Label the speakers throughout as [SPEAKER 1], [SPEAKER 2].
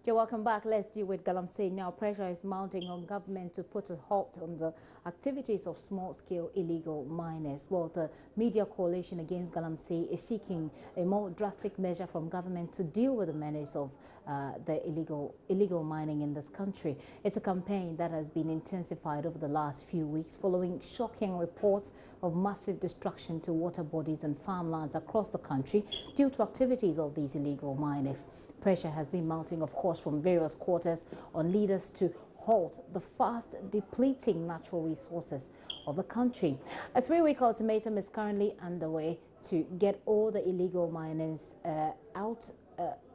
[SPEAKER 1] You're welcome back. Let's deal with Galamsey now. Pressure is mounting on government to put a halt on the activities of small-scale illegal miners. Well, the media coalition against Galamsey is seeking a more drastic measure from government to deal with the menace of the illegal mining in this country. It's a campaign that has been intensified over the last few weeks following shocking reports of massive destruction to water bodies and farmlands across the country due to activities of these illegal miners. Pressure has been mounting, of course, from various quarters on leaders to halt the fast depleting natural resources of the country. A 3-week ultimatum is currently underway to get all the illegal miners out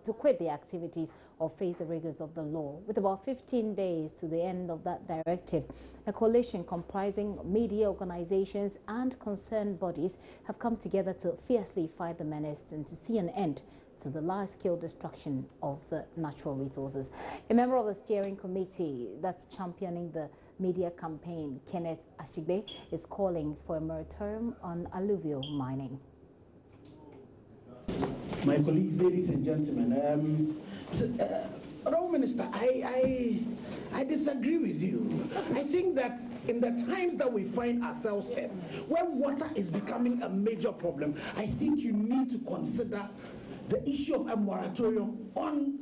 [SPEAKER 1] to quit the activities or face the rigors of the law. With about 15 days to the end of that directive, a coalition comprising media organizations and concerned bodies have come together to fiercely fight the menace and to see an end to the large-scale destruction of the natural resources. A member of the steering committee that's championing the media campaign, Kenneth Ashigbe, is calling for a moratorium on alluvial mining.
[SPEAKER 2] My colleagues, ladies and gentlemen, Honourable Minister, I disagree with you. I think that in the times that we find ourselves in, where water is becoming a major problem, I think you need to consider the issue of a moratorium on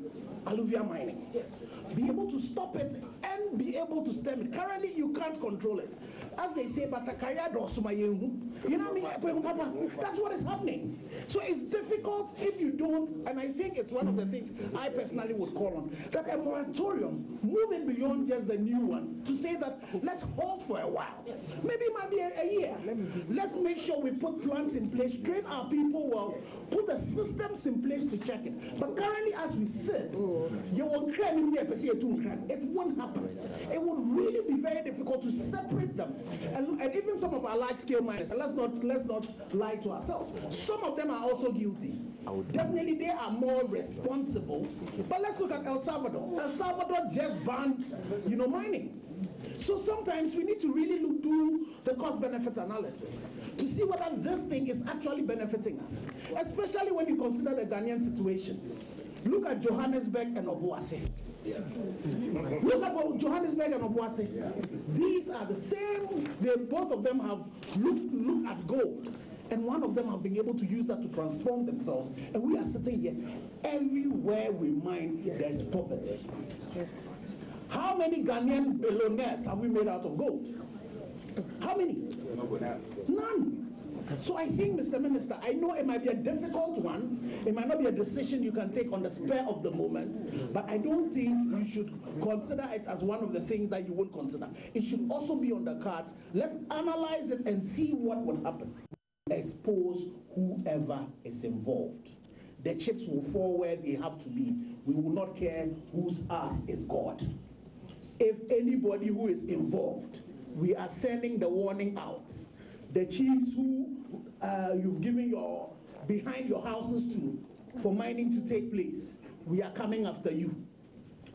[SPEAKER 2] alluvial mining. Yes. Be able to stop it and be able to stem it. Currently, you can't control it. As they say, but you know what I mean? That's what is happening. So it's difficult if you don't, and I think it's one of the things I personally would call on, that a moratorium, moving beyond just the new ones, to say that let's hold for a while. Maybe it might be a year. Let's make sure we put plans in place, train our people well, put the systems in place to check it. But currently, as we sit, it won't happen. It would really be very difficult to separate them. And even some of our large-scale miners, let's not lie to ourselves. Some of them are also guilty. Definitely, they are more responsible. But let's look at El Salvador. El Salvador just banned, mining. So sometimes we need to really do the cost-benefit analysis to see whether this thing is actually benefiting us, especially when you consider the Ghanaian situation. Look at Johannesburg and Obuasi. Yeah. Look at Johannesburg and Obuasi. Yeah. These are the same. Both of them have looked at gold, and one of them have been able to use that to transform themselves. And we are sitting here. Everywhere we mine, there is poverty. How many Ghanaian billionaires have we made out of gold? How many? None. So I think, Mr. Minister, I know it might be a difficult one. It might not be a decision you can take on the spur of the moment, but I don't think you should consider it as one of the things that you won't consider. It should also be on the cards. Let's analyze it and see what will happen. Expose whoever is involved. The chips will fall where they have to be. We will not care whose ass is God. If anybody who is involved, we are sending the warning out. The chiefs who you've given your behind your houses to for mining to take place, we are coming after you.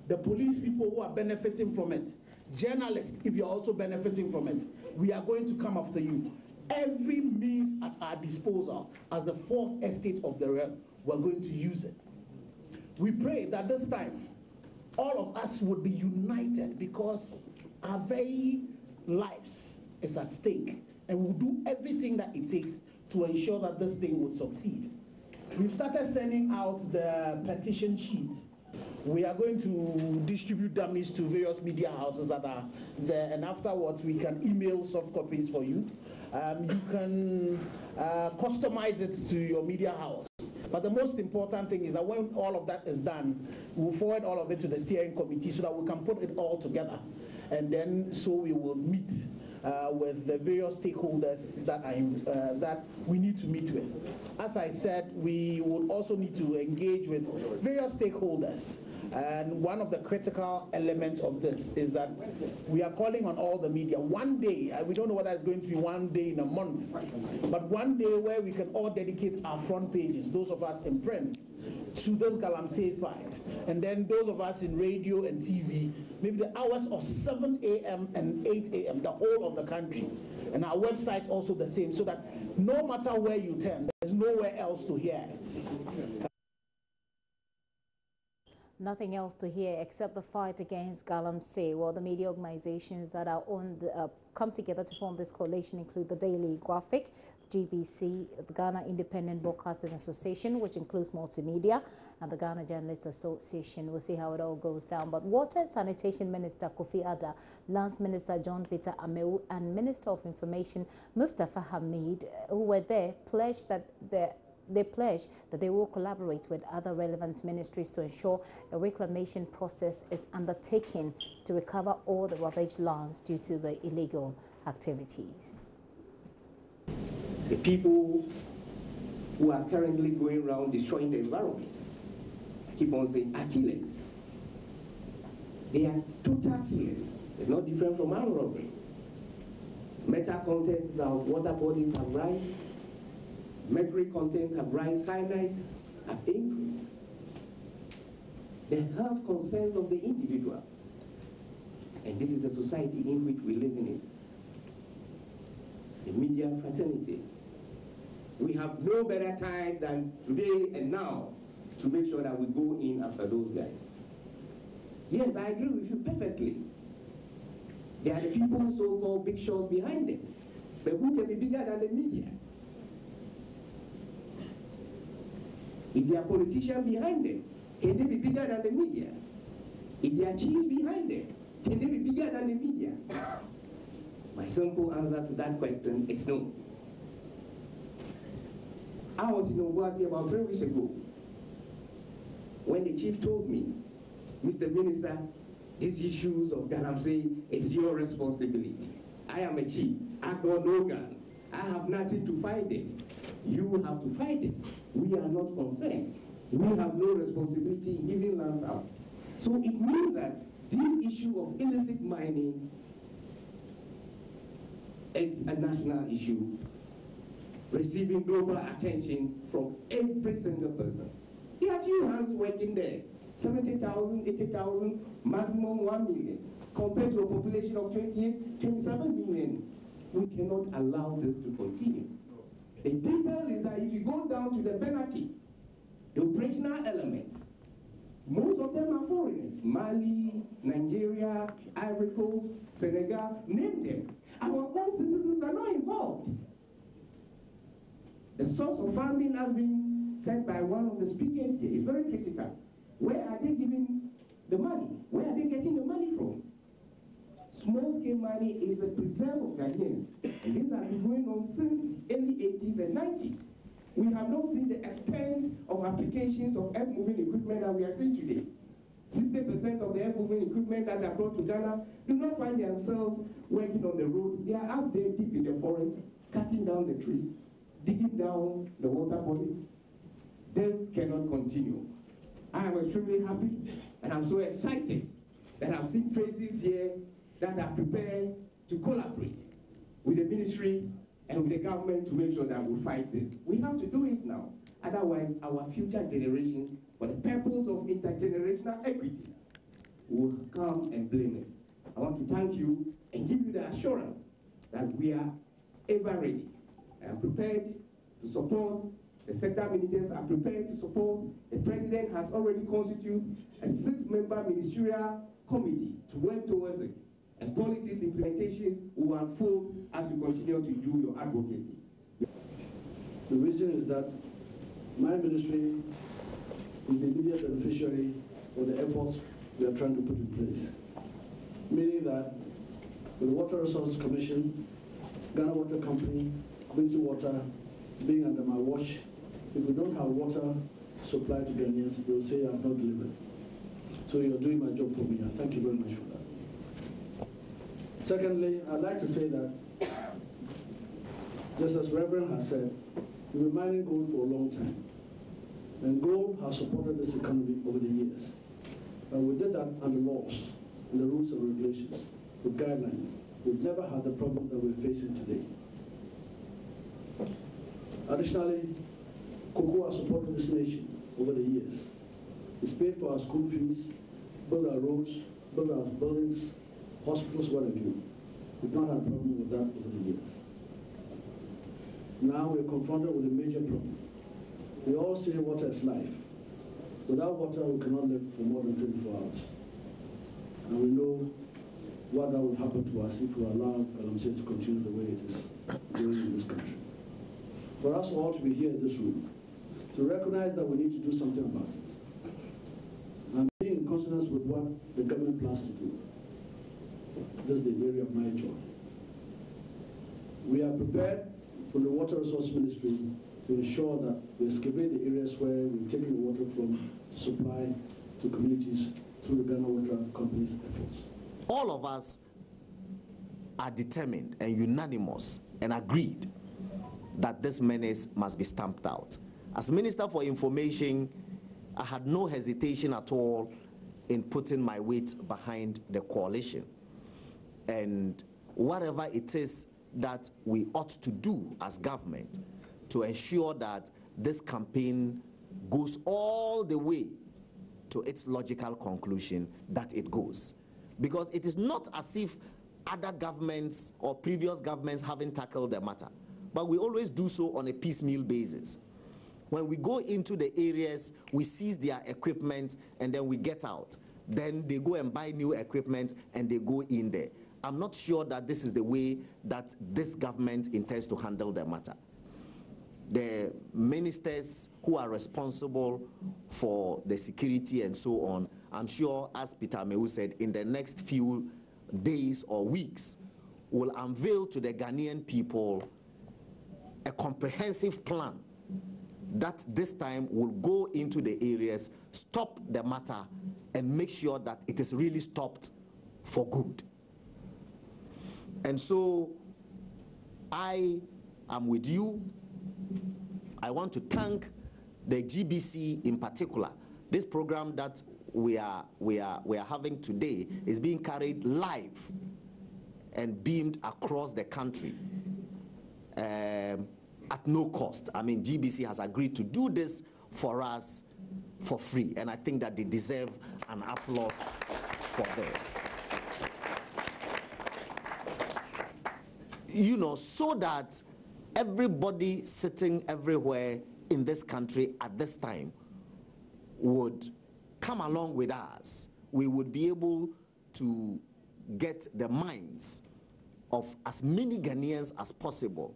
[SPEAKER 2] The police people who are benefiting from it, journalists, if you're also benefiting from it, we are going to come after you. Every means at our disposal as the fourth estate of the realm, we're going to use it. We pray that this time, all of us would be united because our very lives is at stake. And we'll do everything that it takes to ensure that this thing would succeed. We've started sending out the petition sheet. We are going to distribute dummies to various media houses that are there, and afterwards we can email soft copies for you. You can customize it to your media house. But the most important thing is that when all of that is done, we'll forward all of it to the steering committee so that we can put it all together. And then so we will meet with the various stakeholders that we need to meet with. As I said, we would also need to engage with various stakeholders. And one of the critical elements of this is that we are calling on all the media. One day, we don't know whether it's going to be one day in a month, but one day where we can all dedicate our front pages, those of us in print, to this Galamsey fight. And then those of us in radio and TV, maybe the hours of 7 a.m. and 8 a.m., the whole of the country. And our website also the same, so that no matter where you turn, there's nowhere else to hear it.
[SPEAKER 1] Nothing else to hear except the fight against Galamsey. Well, the media organizations that are on the, come together to form this coalition include the Daily Graphic, GBC, the Ghana Independent Broadcasting Association, which includes multimedia, and the Ghana Journalists Association. We'll see how it all goes down. But Water and Sanitation Minister Kofi Adda, Lands Minister John Peter Amewu, and Minister of Information Mustafa Hamid, who were there, pledged that they pledge that they will collaborate with other relevant ministries to ensure a reclamation process is undertaken to recover all the ravaged lands due to the illegal activities.
[SPEAKER 3] The people who are currently going around destroying the environment, I keep on saying, are killers. They are total killers. It's not different from armed robbery. Metal contents of water bodies have risen. Mercury content have risen, cyanides have increased. The health concerns of the individual. And this is a society in which we live in. The media fraternity. We have no better time than today and now to make sure that we go in after those guys. Yes, I agree with you perfectly. There are the people so-called big shots behind them. But who can be bigger than the media? If there are politicians behind them, can they be bigger than the media? If there are chiefs behind them, can they be bigger than the media? My simple answer to that question is no. I was in Obuasi about 3 weeks ago when the chief told me, Mr. Minister, these issues of Galamsey, it's your responsibility. I am a chief. I got no gun. I have nothing to fight it. You have to fight it. We are not concerned. We have no responsibility in giving lands out. So it means that this issue of illicit mining is a national issue, receiving global attention from every single person. There are few hands working there. 70,000, 80,000, maximum 1 million, compared to a population of 28, 27 million. We cannot allow this to continue. The detail is that if you go down to the penalty, the operational elements, most of them are foreigners. Mali, Nigeria, Ivory Coast, Senegal, name them. Our own citizens are not involved. The source of funding has been said by one of the speakers here. It's very critical. Where are they giving the money? Where are they getting the money from? Small-scale mining is a preserve of Ghanaians. And this has been going on since the early 80s and 90s. We have not seen the extent of applications of earth-moving equipment that we are seeing today. 60% of the earth-moving equipment that are brought to Ghana do not find themselves working on the road. They are out there deep in the forest, cutting down the trees, digging down the water bodies. This cannot continue. I am extremely happy and I'm so excited that I've seen faces here that are prepared to collaborate with the ministry and with the government to make sure that we fight this. We have to do it now. Otherwise, our future generation, for the purpose of intergenerational equity, will come and blame it. I want to thank you and give you the assurance that we are ever ready. I am prepared to support. The sector ministers are prepared to support. The president has already constituted a 6-member ministerial committee to work towards it. And policies implementations will unfold as you continue to do your advocacy.
[SPEAKER 4] The reason is that my ministry is the immediate beneficiary of the efforts we are trying to put in place. Meaning that with the Water Resources Commission, Ghana Water Company, Quincy Water being under my watch, if we don't have water supply to Ghanaians, they will say I have not delivered. So you're doing my job for me, and thank you very much for that. Secondly, I'd like to say that, just as Reverend has said, we've been mining gold for a long time. And gold has supported this economy over the years. And we did that under laws and the rules and regulations, with guidelines. We've never had the problem that we're facing today. Additionally, cocoa has supported this nation over the years. It's paid for our school fees, built our roads, built our buildings, hospitals, what have you. We've not had a problem with that over the years. Now we're confronted with a major problem. We all say water is life. Without water, we cannot live for more than 24 hours. And we know what that will happen to us if we allow Galamsey to continue the way it is going in this country. For us all to be here in this room, to recognize that we need to do something about it. And being in consonance with what the government plans to do. This is the area of my joy. We are prepared from the Water Resource Ministry to ensure that we excavate the areas where we're taking the water from to supply to communities through the Ghana Water Company's efforts.
[SPEAKER 5] All of us are determined and unanimous and agreed that this menace must be stamped out. As Minister for Information, I had no hesitation at all in putting my weight behind the coalition. And whatever it is that we ought to do as government to ensure that this campaign goes all the way to its logical conclusion, that it goes. Because it is not as if other governments or previous governments haven't tackled the matter, but we always do so on a piecemeal basis. When we go into the areas, we seize their equipment and then we get out. Then they go and buy new equipment and they go in there. I'm not sure that this is the way that this government intends to handle the matter. The ministers who are responsible for the security and so on, I'm sure, as Peter Amewu said, in the next few days or weeks, will unveil to the Ghanaian people a comprehensive plan that this time will go into the areas, stop the matter, and make sure that it is really stopped for good. And so I am with you. I want to thank the GBC in particular. This program that we are having today is being carried live and beamed across the country at no cost. I mean, GBC has agreed to do this for us for free, and I think that they deserve an applause for this. You know, so that everybody sitting everywhere in this country at this time would come along with us. We would be able to get the minds of as many Ghanaians as possible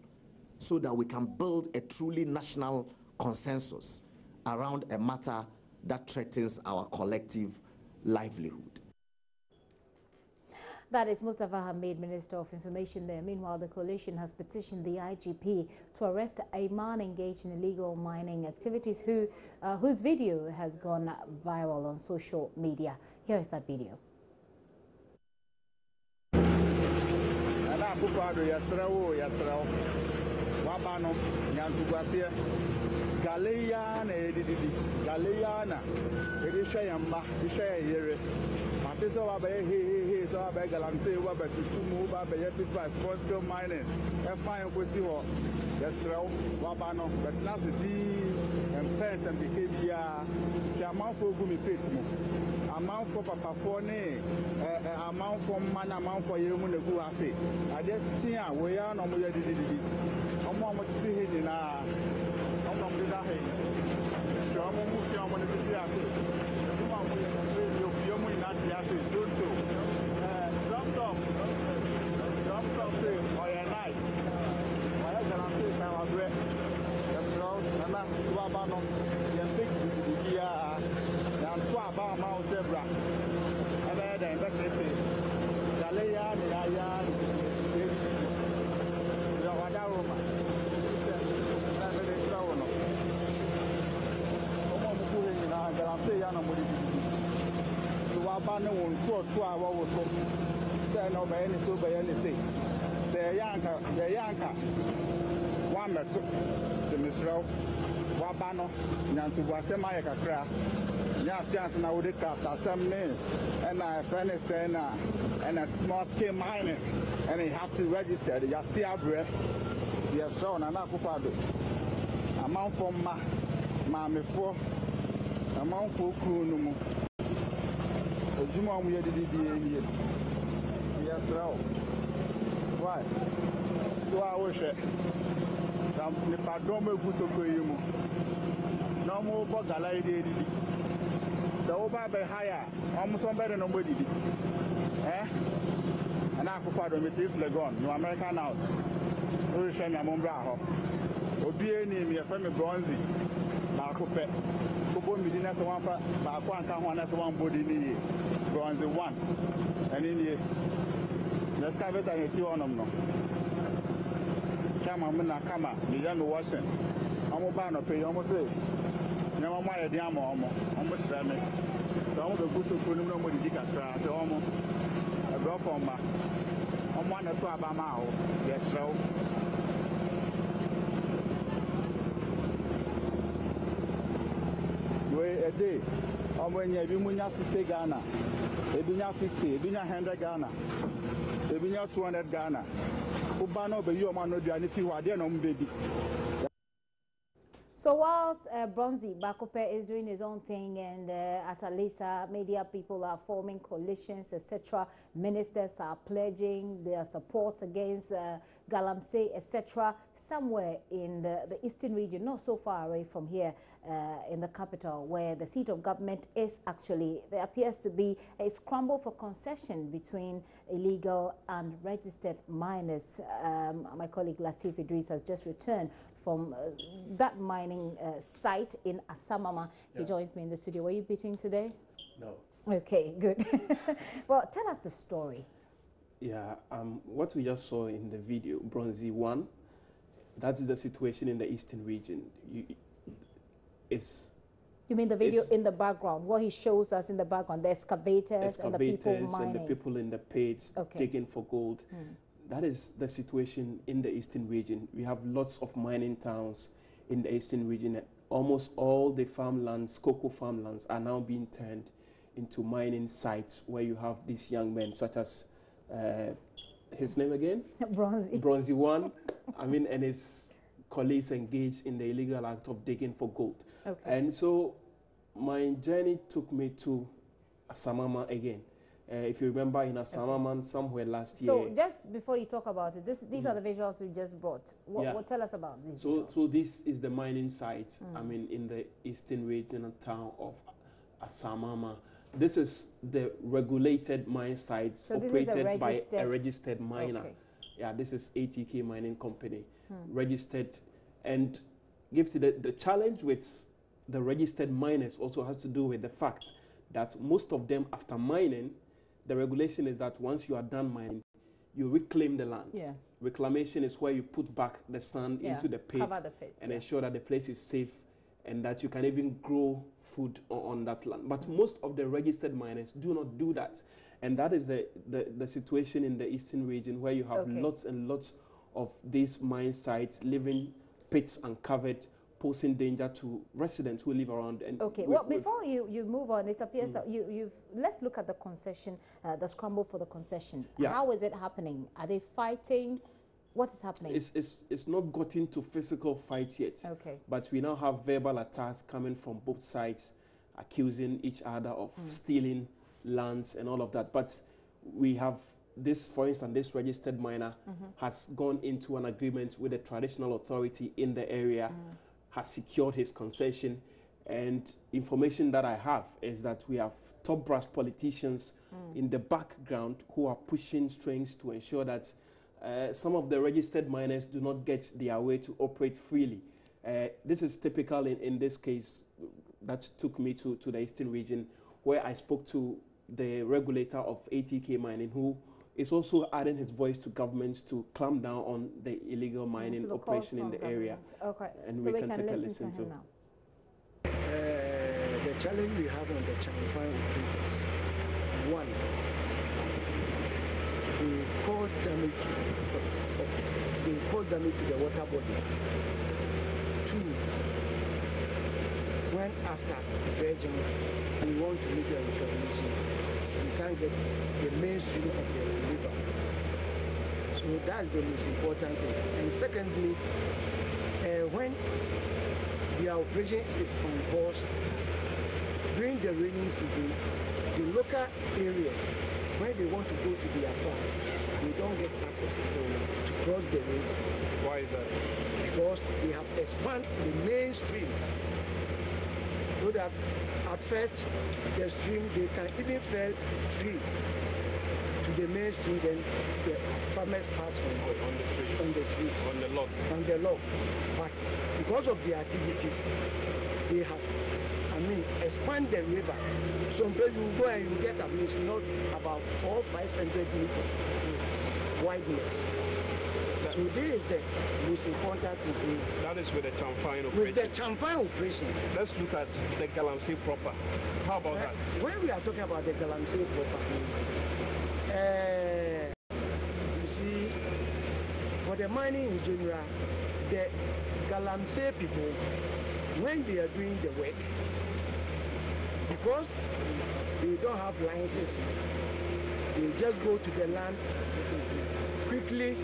[SPEAKER 5] so that we can build a truly national consensus around a matter that threatens our collective livelihood.
[SPEAKER 1] That is Mustafa Hamid, Minister of Information there. Meanwhile, the coalition has petitioned the IGP to arrest a man engaged in illegal mining activities whose video has gone viral on social media. Here is that video.
[SPEAKER 6] So I Galamsey, small-scale mining, and fine Kwesiwo, Yesrel, Wabano, but Nasity, and Pence and behavior, the amount for Gumi Pitmo, amount for Papa Fone, amount for man, amount for Yemun Guasi. I just see we are no more did it. I'm going to see it in our the Misro, Wabano, Nantuasema Kakra, Yafians now would craft some name, and I furnace and a small scale mining, and they have to register the Yatia breath, the son and Akufado. Amount for Mammy for amount for Kunumu. Juma, we did it. Yes, sir. Why? 2 hours. The pardon me put to you. No more Bogalai. The over by higher, almost on better than nobody. Eh? And I prefer to meet this Legon, no American house. No shame, I'm on Braho. Obie ni mi efe me bronzy ba ko pe ko bo mi dinna so wan fa ba ko anka ho na so wan body ni bronzy 1 ani ni na excavator ni si onom no kama me na kama ni ya me washing omo ba no pe omo say na omo aye dia ma omo sra me so omo be guto ko ni no mo di kakra so omo e bro for ma omo na so aba ma ho yes raw. A day, when you have 60 Ghana, you have 50, you have 100 Ghana, you have 200 Ghana. Ubano be you man no do anything wa there no baby.
[SPEAKER 1] So whilst Bronzy Bakope is doing his own thing, and at Alisa, media people are forming coalitions, etc., ministers are pledging their support against Galamsey, etc., somewhere in the eastern region, not so far away from here in the capital, where the seat of government is actually, there appears to be a scramble for concession between illegal and registered miners. My colleague Latif Idris has just returned from that mining site in Asamama. Yeah. He joins me in the studio. Were you beating today?
[SPEAKER 7] No.
[SPEAKER 1] Okay, good. Well, tell us the story.
[SPEAKER 7] Yeah, what we just saw in the video, Bronzy 1, that is the situation in the eastern region.
[SPEAKER 1] You mean the video in the background? What he shows us in the background, the excavators and the people mining.
[SPEAKER 7] And the people in the pits digging for gold. That is the situation in the eastern region. We have lots of mining towns in the eastern region. Almost all the farmlands, cocoa farmlands, are now being turned into mining sites where you have these young men, such as his name again?
[SPEAKER 1] Bronzy.
[SPEAKER 7] Bronzy 1. I mean, and his colleagues engaged in the illegal act of digging for gold. Okay. And so my journey took me to Asamama again. If you remember, in Asamama somewhere last year.
[SPEAKER 1] So just before you talk about it, these are the visuals you just brought. What tell us about these visuals?
[SPEAKER 7] So this is the mining site, I mean, in the eastern regional town of Asamama. This is the regulated mine sites operated by a registered miner. Okay. Yeah, this is ATK Mining Company, registered. And the challenge with the registered miners also has to do with the fact that most of them, after mining, the regulation is that once you are done mining, you reclaim the land. Yeah. Reclamation is where you put back the sand into the pit and ensure that the place is safe and that you can even grow food on that land. But most of the registered miners do not do that. And that is the situation in the eastern region, where you have lots and lots of these mine sites, living pits uncovered, posing danger to residents who live around. And
[SPEAKER 1] well, before you move on, it appears that let's look at the concession, the scramble for the concession. Yeah. How is it happening? Are they fighting? What is happening?
[SPEAKER 7] It's not gotten to physical fights yet. Okay. But we now have verbal attacks coming from both sides, accusing each other of stealing lands and all of that. But we have this, for instance, this registered miner has gone into an agreement with the traditional authority in the area, has secured his concession, and information that I have is that we have top brass politicians in the background who are pushing strings to ensure that some of the registered miners do not get their way to operate freely. This is typical in this case that took me to the eastern region, where I spoke to the regulator of ATK Mining, who is also adding his voice to governments to clamp down on the illegal mining operation in the area.
[SPEAKER 1] Okay,
[SPEAKER 7] and
[SPEAKER 1] so we can listen to him now.
[SPEAKER 8] The challenge we have on the Changfang operators: one, they cause damage to the water body. Two, when after dredging, we want to make a reclamation, we can't get the mainstream of the river. So that's the most important thing. And secondly, when the operation is on force, during the rainy season, the local areas where they want to go to their farms, they don't get access to cross the river. Why is that? Because they have expanded the mainstream, so that at first the stream, they can even fell tree to the main stream, then the farmers pass on the log. But because of the activities, they have, expand the river. Sometimes you go and you get not about 400-500 meters wideness. So this is the most important thing.
[SPEAKER 7] That is with the Chamfine operation.
[SPEAKER 8] With the Chamfine operation.
[SPEAKER 7] Let's look at the Galamsey proper. How about that?
[SPEAKER 8] When we are talking about the Galamsey proper, you see, for the mining in general, the Galamsey people, when they are doing the work, because they don't have licenses, they just go to the land, quickly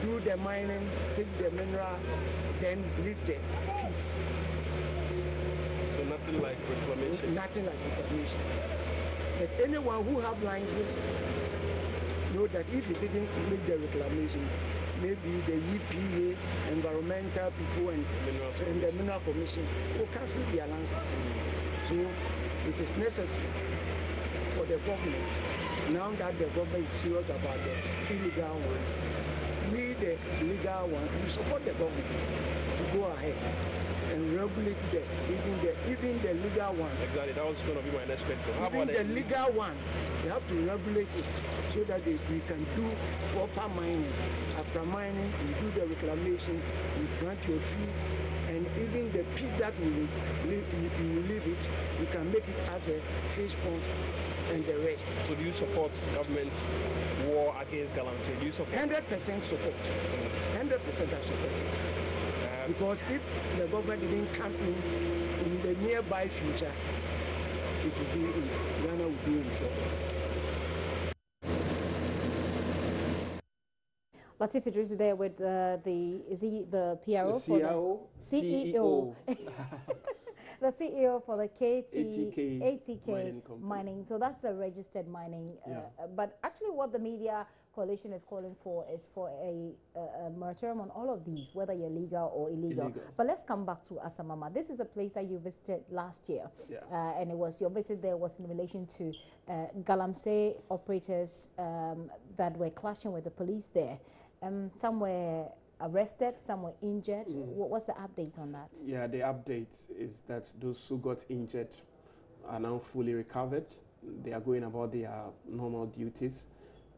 [SPEAKER 8] do the mining, take the mineral, then leave the pits.
[SPEAKER 7] So nothing like reclamation?
[SPEAKER 8] Nothing like reclamation. But anyone who have licenses know that if he didn't make the reclamation, maybe the EPA, environmental people, and the Mineral Commission will cancel their licenses. So it is necessary for the government, now that the government is serious about the illegal ones, we the legal ones, we support the government to go ahead and regulate even the legal one.
[SPEAKER 7] Exactly, that was going to be my next question. How
[SPEAKER 8] even
[SPEAKER 7] about
[SPEAKER 8] the legal one, they have to regulate it so that we can do proper mining. After mining, we do the reclamation, we plant your tree, and even the piece that we leave it, we can make it as a fish pond and the rest.
[SPEAKER 7] So do you support government's war against Galamsey? Do you support?
[SPEAKER 8] 100% support. 100% I support it. Because if the government didn't come in the nearby future, it will be in Ghana will be in trouble.
[SPEAKER 1] Latif Idris is there with the PRO?
[SPEAKER 7] The CEO.
[SPEAKER 1] The CEO for the
[SPEAKER 7] ATK
[SPEAKER 1] mining. So that's a registered mining. But actually what the media coalition is calling for is for a moratorium on all of these, whether you're legal or illegal. But let's come back to Asamama. This is a place that you visited last year. And your visit there was in relation to Galamsey operators that were clashing with the police there. Some were arrested, some were injured. What's the update on that?
[SPEAKER 7] Yeah, the update is that those who got injured are now fully recovered. They are going about their normal duties,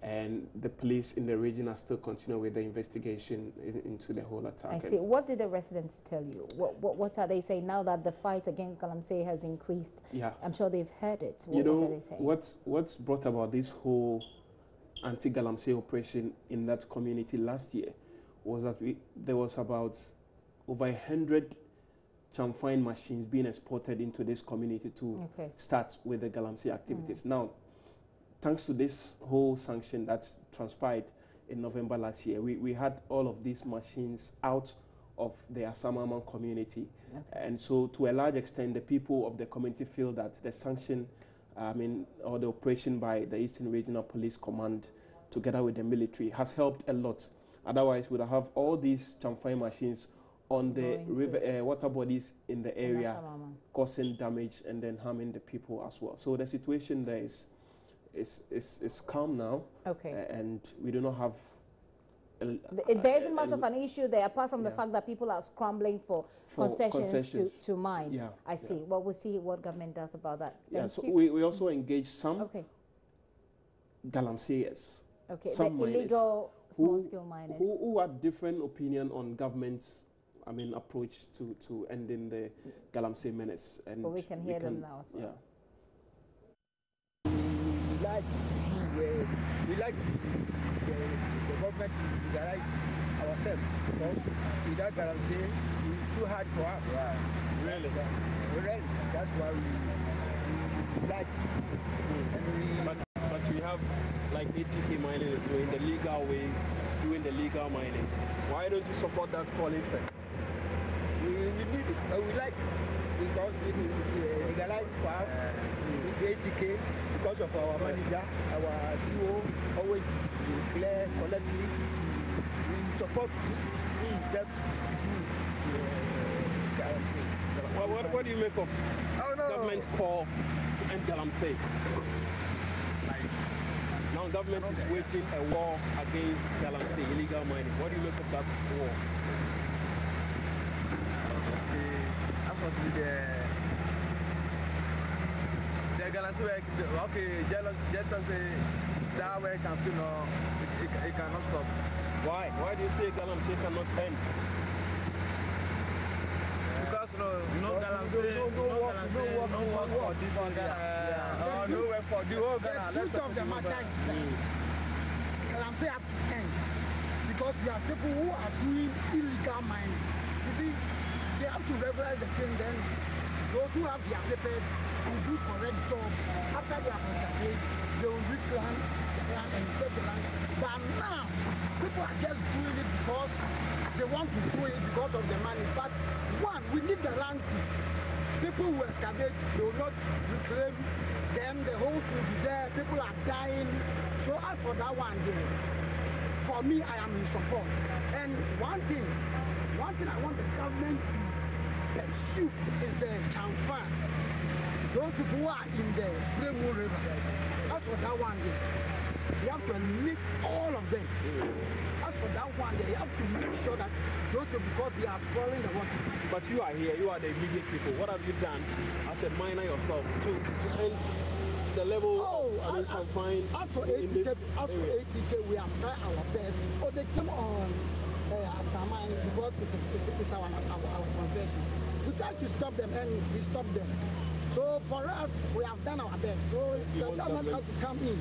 [SPEAKER 7] and the police in the region are still continuing with the investigation into the whole attack.
[SPEAKER 1] I see. What did the residents tell you? What are they saying now that the fight against Galamsey has increased?
[SPEAKER 7] Yeah,
[SPEAKER 1] I'm sure they've heard it.
[SPEAKER 7] What are they saying? What's brought about this whole anti-Galamsey operation in that community last year was that there was about over 100 Chamfine machines being exported into this community to start with the Galamsey activities. Now, thanks to this whole sanction that transpired in November last year, we had all of these machines out of the Asamama community. And so to a large extent, the people of the community feel that the sanction, or the operation by the Eastern Regional Police Command together with the military has helped a lot. Otherwise, we would have all these Chamfine machines on the river water bodies in the area, causing damage and then harming the people as well. So the situation there is calm now. And we do not have...
[SPEAKER 1] there isn't much of an issue there, apart from the fact that people are scrambling for concessions to mine. I see. Well, we'll see what government does about that.
[SPEAKER 7] So we also engage some Galamseyers. Some
[SPEAKER 1] the illegal small-scale miners.
[SPEAKER 7] Who have different opinion on government's approach to ending the Galamsey menace. And
[SPEAKER 1] we can hear them now as well.
[SPEAKER 8] We like the government to legalize ourselves, because without Galamsey, it's too hard for us.
[SPEAKER 7] Really?
[SPEAKER 8] Really. That's why we like it.
[SPEAKER 7] But we have, like ATK mining is doing the legal way, doing the legal mining. Why don't you support that call instead?
[SPEAKER 8] We need it. We like it because it is legalized for us with the ATK, because of our manager, our CEO, always declare collectively. We support himself to do Galamsey.
[SPEAKER 7] What do you make of government's call to end Galamsey? Now government is waging a war against Galamsey, illegal mining. What do you make of that war?
[SPEAKER 9] Unfortunately, the Galamsey work, just say that work can it cannot stop.
[SPEAKER 7] Why? Why do you say Galamsey cannot end?
[SPEAKER 9] Because no Galamsey, no work for this area. No work for the whole Ghana.
[SPEAKER 8] The truth of the matter is that Galamsey have to end because we have people who are doing illegal mining. You see, they have to regularize the thing. Then those who have their papers will do correct job. After they are concentrate, they will reclaim the land and get the land. But now, people are just doing it because they want to do it because of the money. But one, we need the land. People who excavate, they will not reclaim them. The holes will be there. People are dying. So as for that one there, for me, I am in support. And one thing I want the government to pursue is the Chamfa. Those people who are in the Scramble River. As for that one there, you have to eliminate all of them. As for that one there, you have to make sure that those people, because they are spoiling the water.
[SPEAKER 7] But you are here, you are the immediate people. What have you done as a miner yourself to end the level of confined?
[SPEAKER 8] As for 80K, we have tried our best. Oh, they came on Asaman because it's our concession. We tried to stop them and we stopped them. So for us, we have done our best. So the government has to come in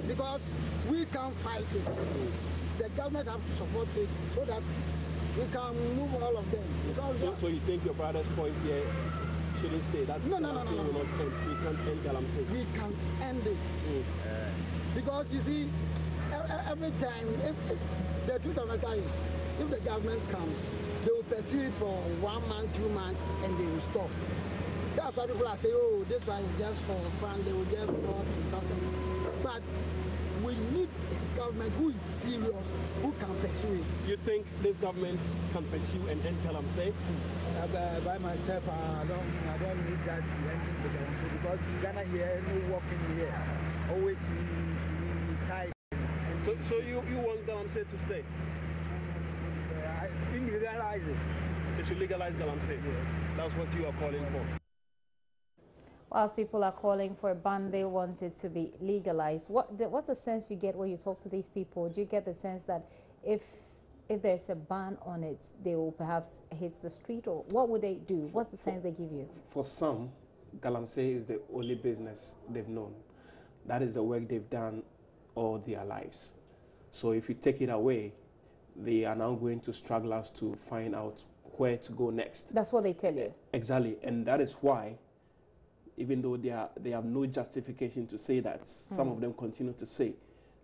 [SPEAKER 8] because we can't fight it. The government have to support it so that we can move all of them.
[SPEAKER 7] So you think your brother's point here shouldn't stay? That's
[SPEAKER 8] no.
[SPEAKER 7] We can't end Galamsey.
[SPEAKER 8] We can end it. Because you see, every time, the truth of the matter is, if the government comes, they will pursue it for 1 month, 2 months, and they will stop. That's why people are saying, oh, this one is just for fun, they will just talk and talk. But we need a government who is serious, who can pursue it.
[SPEAKER 7] You think this government can pursue and end Galamsey?
[SPEAKER 8] By myself, I don't need that to end the Galamsey because Ghana here, no working here. Always tight.
[SPEAKER 7] So you want Galamsey to stay?
[SPEAKER 8] Legalize it.
[SPEAKER 7] They should legalize Galamsey. Yes. That's what you are calling for.
[SPEAKER 1] Whilst people are calling for a ban, they want it to be legalized. What's the sense you get when you talk to these people? Do you get the sense that if there's a ban on it, they will perhaps hit the street, or what would they do? What's the sense they give you?
[SPEAKER 7] For some, Galamsey is the only business they've known. That is the work they've done all their lives. So if you take it away, they are now going to struggle us to find out where to go next.
[SPEAKER 1] That's what they tell you.
[SPEAKER 7] Exactly, and that is why, even though they have no justification to say that, some of them continue to say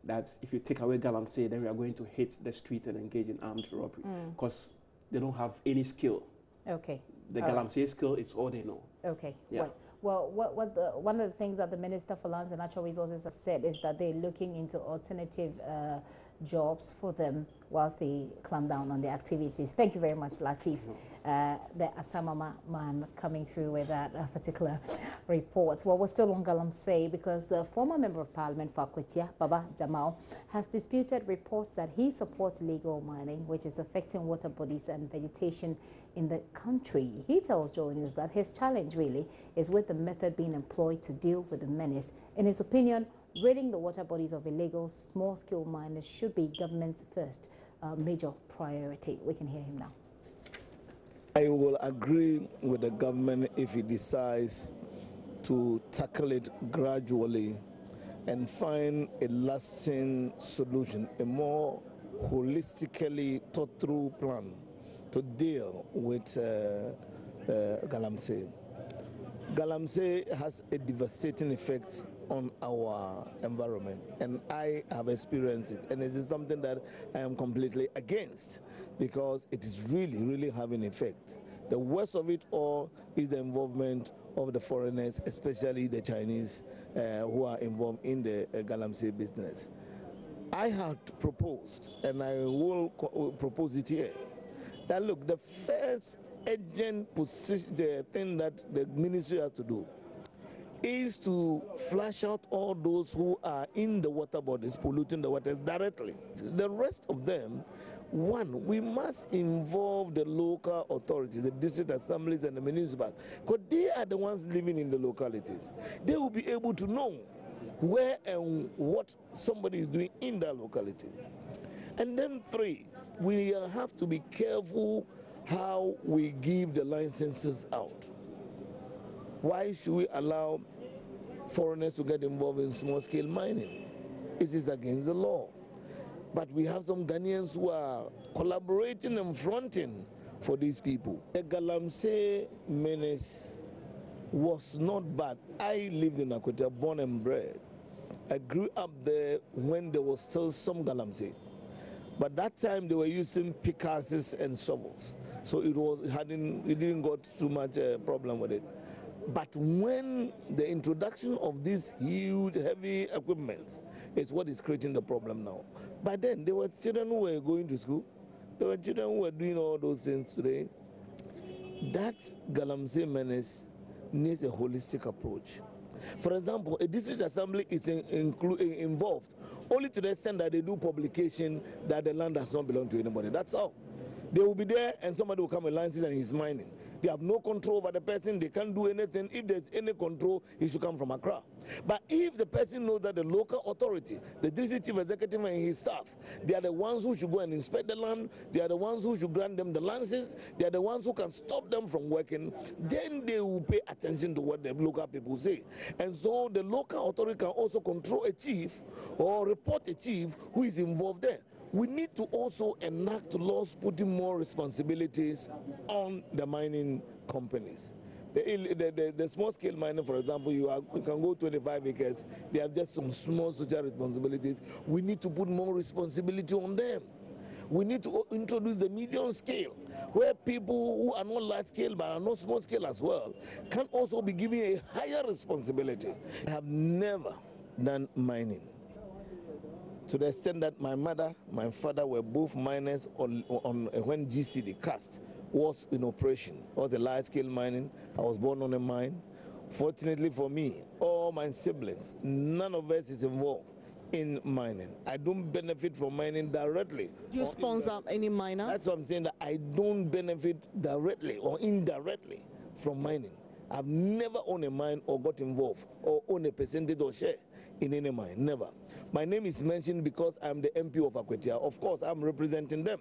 [SPEAKER 7] that if you take away Galamsey, then we are going to hit the street and engage in armed robbery, because they don't have any skill.
[SPEAKER 1] Okay.
[SPEAKER 7] The Galamsey skill is all they know.
[SPEAKER 1] Okay.
[SPEAKER 7] Yeah.
[SPEAKER 1] Well, one of the things that the Minister for Lands and Natural Resources have said is that they're looking into alternative jobs for them whilst they clamp down on their activities. Thank you very much, Latif. The Asamama man coming through with that particular report. Well, we're still on Galamsey because the former Member of Parliament for Akwetia, Baba Jamal, has disputed reports that he supports illegal mining, which is affecting water bodies and vegetation in the country. He tells Joy News that his challenge really is with the method being employed to deal with the menace. In his opinion, ridding the water bodies of illegal small-scale miners should be government's first major priority. We can hear him now.
[SPEAKER 10] I will agree with the government if it decides to tackle it gradually and find a lasting solution, a more holistically thought-through plan to deal with Galamsey. Galamsey has a devastating effect on our environment, and I have experienced it, and it is something that I am completely against because it is really having effect. The worst of it all is the involvement of the foreigners, especially the Chinese who are involved in the Galamsey business. I had proposed, and I will propose it here, that look, the first urgent position, the thing that the ministry has to do is to flush out all those who are in the water bodies, polluting the waters directly. The rest of them, one, we must involve the local authorities, the district assemblies and the municipals, because they are the ones living in the localities. They will be able to know where and what somebody is doing in that locality. And then three, we have to be careful how we give the licenses out. Why should we allow foreigners to get involved in small-scale mining? It is against the law. But we have some Ghanaians who are collaborating and fronting for these people. The Galamsey menace was not bad. I lived in Akwete, born and bred. I grew up there when there was still some Galamsey. But that time they were using pickaxes and shovels. So it didn't got too much problem with it. But when the introduction of this huge, heavy equipment is what is creating the problem now. By then, there were children who were going to school. There were children who were doing all those things today. That Galamsey menace needs a holistic approach. For example, a district assembly is involved only to the extent that they do publication that the land does not belong to anybody. That's all. They will be there and somebody will come and license and he's mining. They have no control over the person. They can't do anything. If there's any control, he should come from Accra. But if the person knows that the local authority, the district chief executive and his staff, they are the ones who should go and inspect the land, they are the ones who should grant them the licenses, they are the ones who can stop them from working, then they will pay attention to what the local people say. And so the local authority can also control a chief or report a chief who is involved there. We need to also enact laws putting more responsibilities on the mining companies. The small-scale mining, for example, you can go 25 acres. They have just some small social responsibilities. We need to put more responsibility on them. We need to introduce the medium scale, where people who are not large-scale but are not small-scale as well can also be given a higher responsibility. I have never done mining, to the extent that my mother, my father were both miners on when GCD cast was in operation. It was a large-scale mining. I was born on a mine. Fortunately for me, all my siblings, none of us is involved in mining. I don't benefit from mining directly.
[SPEAKER 11] Do you sponsor any miner?
[SPEAKER 10] That's what I'm saying, that I don't benefit directly or indirectly from mining. I've never owned a mine or got involved or owned a percentage or share in any mine, never. My name is mentioned because I'm the MP of Akwete. Of course, I'm representing them.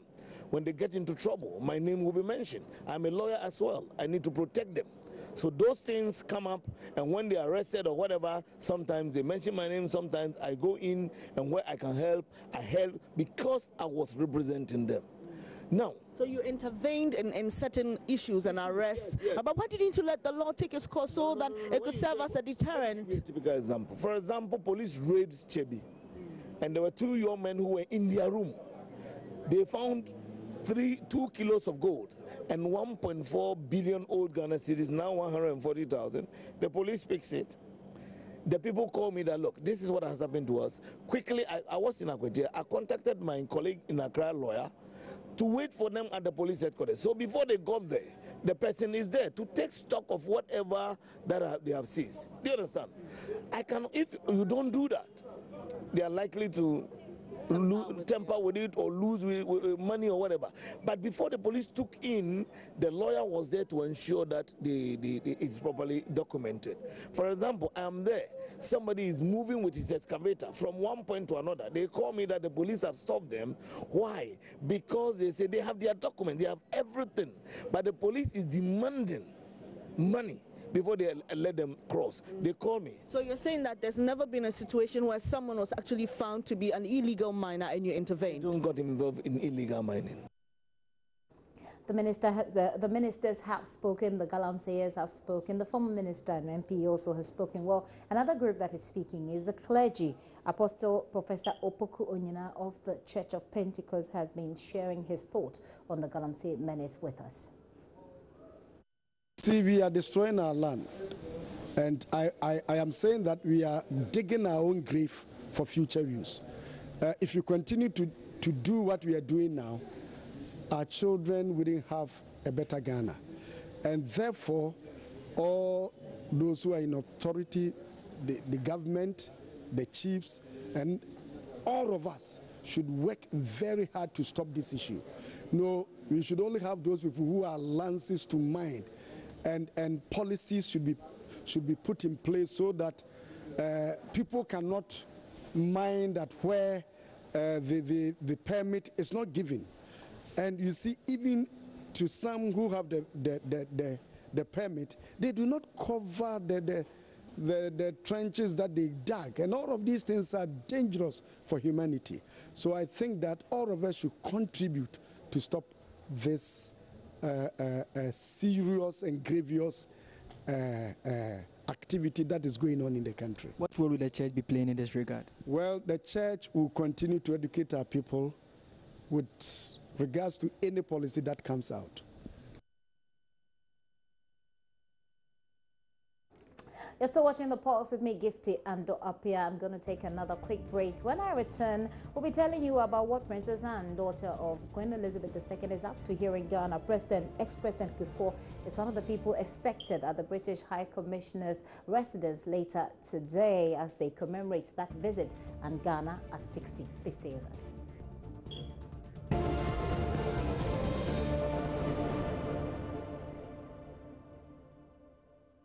[SPEAKER 10] When they get into trouble, my name will be mentioned. I'm a lawyer as well. I need to protect them. So those things come up, and when they are arrested or whatever, sometimes they mention my name, sometimes I go in, and where I can help, I help because I was representing them. Now,
[SPEAKER 11] so you intervened in certain issues and arrests, yes. But why didn't you let the law take its course so that it could serve as a deterrent?
[SPEAKER 10] A typical example. For example, police raided Chebi, and there were two young men who were in their room. They found 2 kilos of gold and 1.4 billion old Ghana cedis, now 140,000. The police fixed it. The people called me that, look, this is what has happened to us. Quickly, I was in Akwete. I contacted my colleague in Accra, lawyer, to wait for them at the police headquarters. So before they got there, the person is there to take stock of whatever that they have seized. Do you understand? If you don't do that, they are likely to temper with it or lose with money or whatever. But before the police took in, the lawyer was there to ensure that it's properly documented. For example, I am there. Somebody is moving with his excavator from one point to another. They call me that the police have stopped them. Why? Because they say they have their documents, they have everything. But the police is demanding money before they let them cross. They call me.
[SPEAKER 11] So you're saying that there's never been a situation where someone was actually found to be an illegal miner and you intervened?
[SPEAKER 10] I don't got involved in illegal mining.
[SPEAKER 1] The ministers have spoken, the Galamseyers have spoken, the former minister and MP also has spoken. Well, another group that is speaking is the clergy. Apostle Professor Opoku Onyina of the Church of Pentecost has been sharing his thoughts on the Galamsey menace with us.
[SPEAKER 12] See, we are destroying our land, and I am saying that we are digging our own grave for future use. If you continue to do what we are doing now, our children wouldn't have a better Ghana. And therefore, all those who are in authority, the government, the chiefs, and all of us should work very hard to stop this issue. No, we should only have those people who are lances to mine, and policies should be put in place so that people cannot mine that where the permit is not given. And you see, even to some who have the permit, they do not cover the trenches that they dug, and all of these things are dangerous for humanity. So I think that all of us should contribute to stop this serious and grievous activity that is going on in the country.
[SPEAKER 13] What role will the church be playing in this regard?
[SPEAKER 12] Well, the church will continue to educate our people with regards to any policy that comes out.
[SPEAKER 1] You're still watching The Pulse with me, Gifty and Apia. I'm going to take another quick break. When I return, we'll be telling you about what Princess Anne, daughter of Queen Elizabeth II, is up to here in Ghana. Ex-President Kufuor is one of the people expected at the British High Commissioner's residence later today as they commemorate that visit and Ghana at 60. Please stay with us.